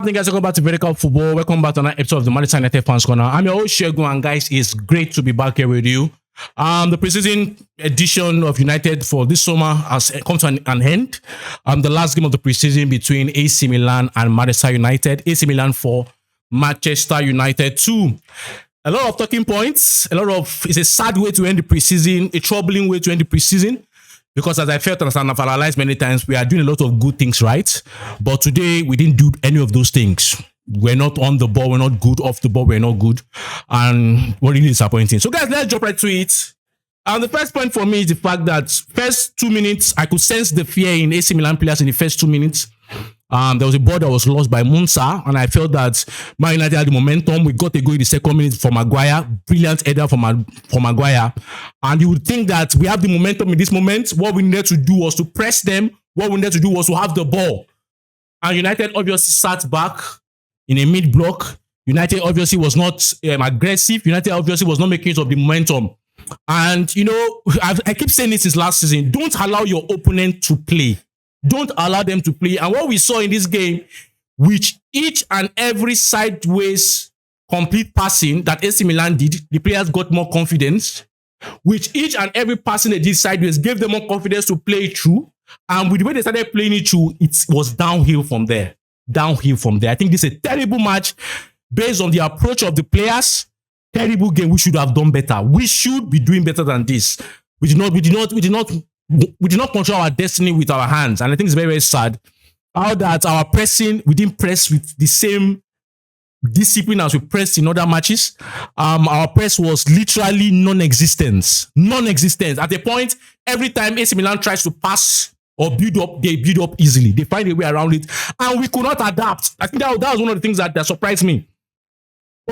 Hey guys, welcome back to Vertical Football. Welcome back to another episode of the Manchester United Fans Corner. I'm your host Shegun, and guys, it's great to be back here with you. The preseason edition of United for this summer has come to an end. The last game of the preseason between AC Milan and Manchester United. AC Milan for Manchester United 2. A lot of talking points. It's a sad way to end the preseason, a troubling way to end the preseason. Because as I felt and I've analyzed many times, we are doing a lot of good things, right? But today, we didn't do any of those things. We're not on the ball. We're not good. Off the ball, we're not good. And we're really disappointing. So guys, let's jump right to it. And the first point for me is the fact that first 2 minutes, I could sense the fear in AC Milan players in the first 2 minutes. There was a ball that was lost by Munsa, and I felt that Man United had the momentum. We got a goal in the second minute for Maguire. Brilliant header for Maguire. And you would think that we have the momentum in this moment. What we needed to do was to press them. What we needed to do was to have the ball. And United obviously sat back in a mid-block. United obviously was not aggressive. United obviously was not making use of the momentum. And, you know, I keep saying this since last season. Don't allow your opponent to play. Don't allow them to play. And what we saw in this game, which each and every sideways complete passing that AC Milan did, the players got more confidence. Which each and every passing they did sideways gave them more confidence to play it through. And with the way they started playing it through, it was downhill from there. Downhill from there. I think this is a terrible match based on the approach of the players. Terrible game. We should have done better. We should be doing better than this. We did not control our destiny with our hands. And I think it's very, very sad how that our pressing, we didn't press with the same discipline as we pressed in other matches. Our press was literally non-existent. Non-existent. At a point, every time AC Milan tries to pass or build up, they build up easily. They find a way around it. And we could not adapt. I think that was one of the things that surprised me.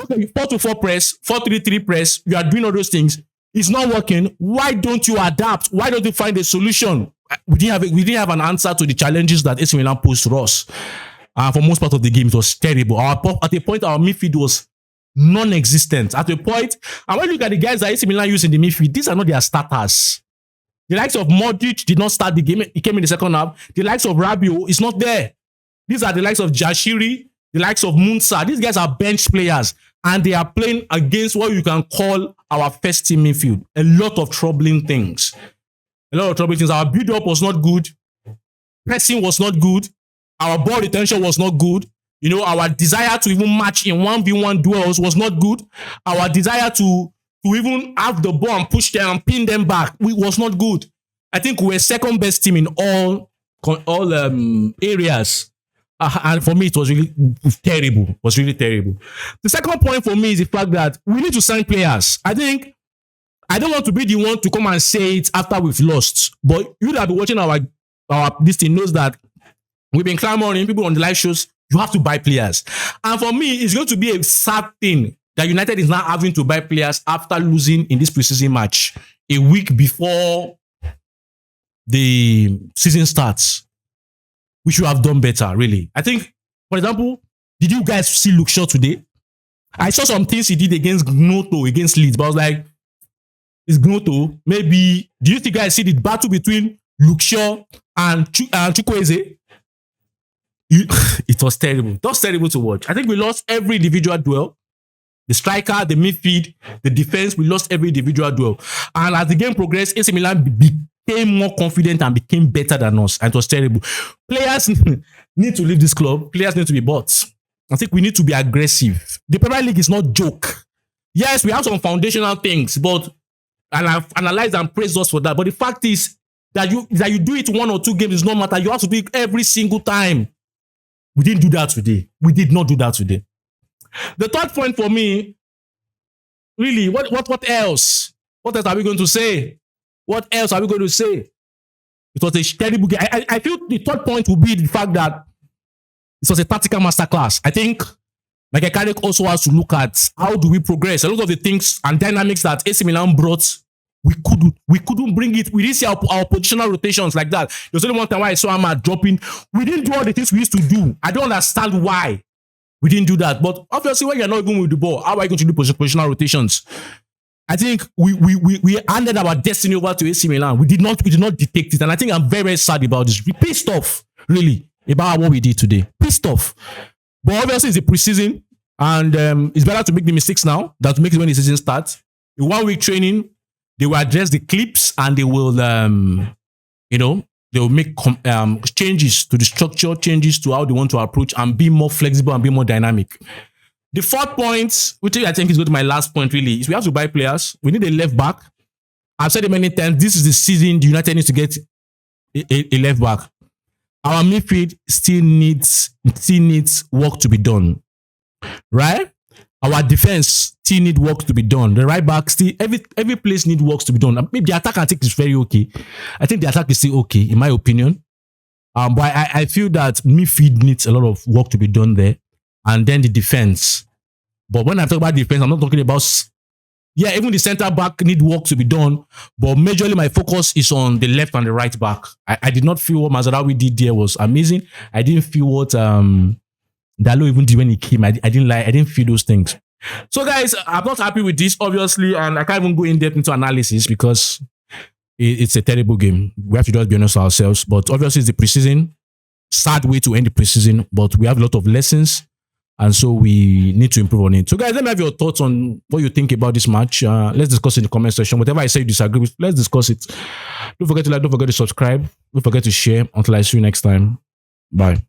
Okay, 4-4 press, 4-3-3 press, you are doing all those things. It's not working. Why don't you adapt? Why don't you find a solution? We didn't have an answer to the challenges that AC Milan posed to us. For most part of the game, it was terrible. At a point, our midfield was non-existent. At a point, and when you look at the guys that AC Milan used in the midfield, these are not their starters. The likes of Modric did not start the game. He came in the second half. The likes of Rabiot is not there. These are the likes of Jashiri, the likes of Munsa. These guys are bench players. And they are playing against what you can call our first team midfield. A lot of troubling things. Our build-up was not good. Pressing was not good. Our ball retention was not good. You know, our desire to even match in 1v1 duels was not good. Our desire to even have the ball and push them and pin them back was not good. I think we were second best team in all areas. And for me, it was really terrible. It was really terrible. The second point for me is the fact that we need to sign players. I think I don't want to be the one to come and say it after we've lost. But you that have been watching our this thing knows that we've been clamoring, people on the live shows, you have to buy players. And for me, it's going to be a sad thing that United is now having to buy players after losing in this preseason match a week before the season starts. We should have done better, really. I think, for example, did you guys see Luke Shaw today? I saw some things he did against Gnotto, against Leeds, but I was like, it's Gnotto. Maybe, do you think guys see the battle between Luke Shaw and Chukwueze? It was terrible. It was terrible to watch. I think we lost every individual duel. The striker, the midfield, the defense, we lost every individual duel. And as the game progressed, AC Milan became more confident and became better than us. And it was terrible. Players need to leave this club. Players need to be bought. I think we need to be aggressive. The Premier League is not joke. Yes, we have some foundational things, but and I've analyzed and praised us for that. But the fact is that you do it 1 or 2 games is not matter. You have to do it every single time. We didn't do that today. We did not do that today. The third point for me, really, what else? What else are we going to say? What else are we going to say? It was a terrible game. I feel the third point will be the fact that it was a tactical masterclass. I think Michael Carrick also has to look at how do we progress. A lot of the things and dynamics that AC Milan brought, we couldn't bring it. We didn't see our positional rotations like that. There's only one time why I saw Ahmad dropping. We didn't do all the things we used to do. I don't understand why we didn't do that. But obviously, when you're not even with the ball, how are you going to do positional rotations? I think we handed our destiny over to AC Milan. We did not detect it. And I think I'm very, very sad about this. We pissed off, really, about what we did today. Pissed off. But obviously, it's a preseason, and it's better to make the mistakes now than to make it when the season starts. In 1 week training, they will address the clips and they will, they will make changes to the structure, changes to how they want to approach, and be more flexible and be more dynamic. The fourth point, which I think is going to be my last point, really, is we have to buy players. We need a left back. I've said it many times. This is the season the United needs to get a left back. Our midfield still needs work to be done, right? Our defense still need work to be done. The right back still every place need work to be done. Maybe the attack I think is very okay. I think the attack is still okay in my opinion. But I feel that midfield needs a lot of work to be done there, and then the defense. But when I talk about defense, I'm not talking about. Yeah, even the center back need work to be done, but majorly my focus is on the left and the right back. I did not feel what Mazarawi did there was amazing. I didn't feel what Dalo even did when he came. I didn't feel those things. So guys, I'm not happy with this, obviously, and I can't even go in depth into analysis because it's a terrible game. We have to just be honest with ourselves. But obviously, it's the preseason. Sad way to end the preseason, but we have a lot of lessons. And so we need to improve on it. So guys, let me have your thoughts on what you think about this match. Let's discuss in the comment section. Whatever I say you disagree with, let's discuss it. Don't forget to like, don't forget to subscribe. Don't forget to share. Until I see you next time. Bye.